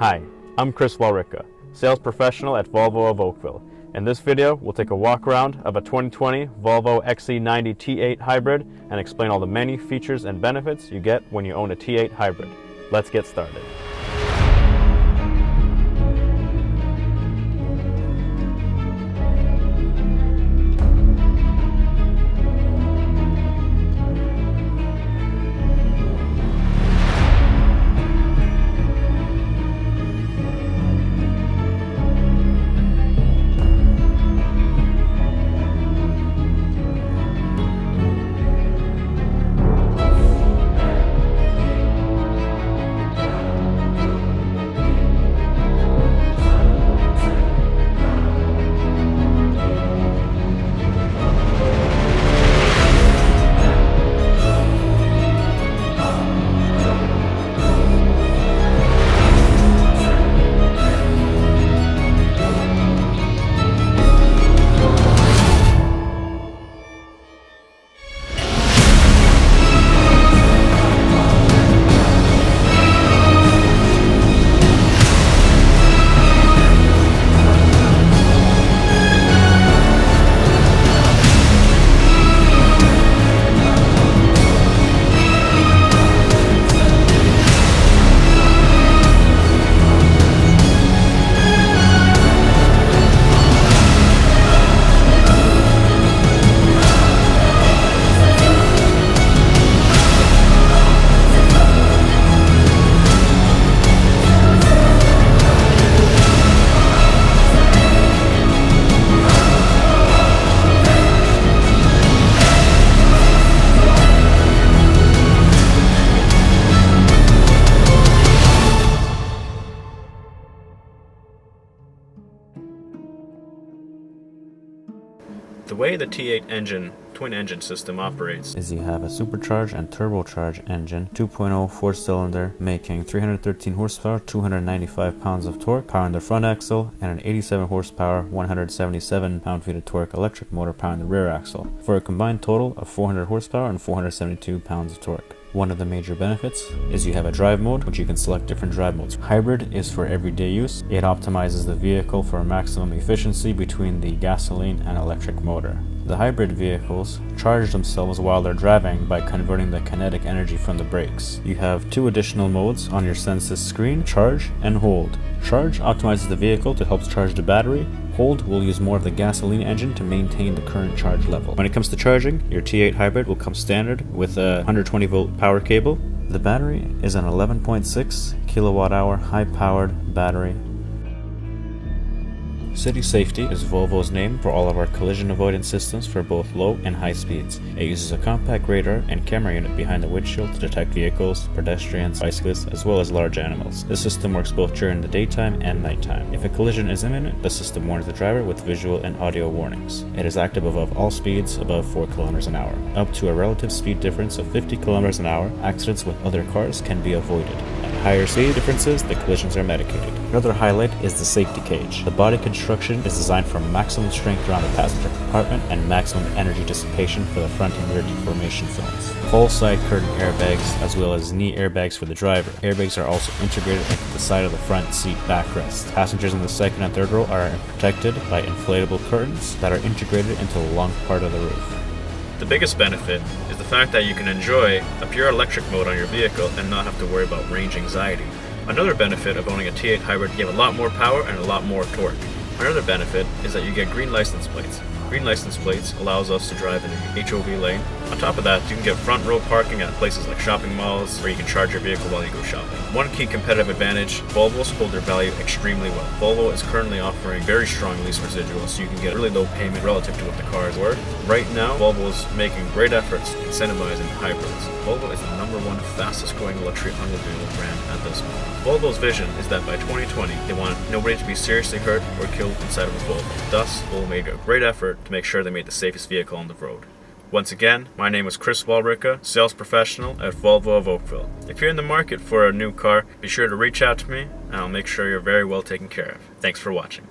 Hi, I'm Chris Walricka, sales professional at Volvo of Oakville. In this video, we'll take a walk around of a 2020 Volvo XC90 T8 hybrid and explain all the many features and benefits you get when you own a T8 hybrid. Let's get started. The way the T8 twin engine system operates is you have a supercharged and turbocharged engine, 2.0 4-cylinder, making 313 horsepower, 295 pounds of torque, powering the front axle, and an 87 horsepower, 177 pound-feet of torque electric motor powering the rear axle, for a combined total of 400 horsepower and 472 pounds of torque. One of the major benefits is you have a drive mode, which you can select different drive modes. Hybrid is for everyday use. It optimizes the vehicle for maximum efficiency between the gasoline and electric motor. The hybrid vehicles charge themselves while they're driving by converting the kinetic energy from the brakes. You have two additional modes on your Sensus screen, charge and hold. Charge optimizes the vehicle to help charge the battery. Hold will use more of the gasoline engine to maintain the current charge level. When it comes to charging, your T8 hybrid will come standard with a 120 volt power cable. The battery is an 11.6 kilowatt hour high powered battery. City Safety is Volvo's name for all of our collision avoidance systems for both low and high speeds. It uses a compact radar and camera unit behind the windshield to detect vehicles, pedestrians, bicyclists, as well as large animals. The system works both during the daytime and nighttime. If a collision is imminent, the system warns the driver with visual and audio warnings. It is active above all speeds above 4 kilometers an hour. Up to a relative speed difference of 50 kilometers an hour, accidents with other cars can be avoided. At higher speed differences, the collisions are mitigated. Another highlight is the safety cage. The body construction is designed for maximum strength around the passenger compartment and maximum energy dissipation for the front and rear deformation zones. Full side curtain airbags as well as knee airbags for the driver. Airbags are also integrated into the side of the front seat backrest. Passengers in the second and third row are protected by inflatable curtains that are integrated into the long part of the roof. The biggest benefit is the fact that you can enjoy a pure electric mode on your vehicle and not have to worry about range anxiety. Another benefit of owning a T8 hybrid, you have a lot more power and a lot more torque. Another benefit is that you get green license plates. Green license plates allows us to drive in the HOV lane. On top of that, you can get front row parking at places like shopping malls where you can charge your vehicle while you go shopping. One key competitive advantage, Volvos hold their value extremely well. Volvo is currently offering very strong lease residuals, so you can get a really low payment relative to what the car is worth. Right now, Volvo is making great efforts incentivizing hybrids. Volvo is the #1 fastest growing luxury automobile brand at this moment. Volvo's vision is that by 2020, they want nobody to be seriously hurt or killed inside of a Volvo. Thus, Volvo made a great effort to make sure they made the safest vehicle on the road. Once again, my name is Chris Walricka, sales professional at Volvo of Oakville. If you're in the market for a new car, be sure to reach out to me and I'll make sure you're very well taken care of. Thanks for watching.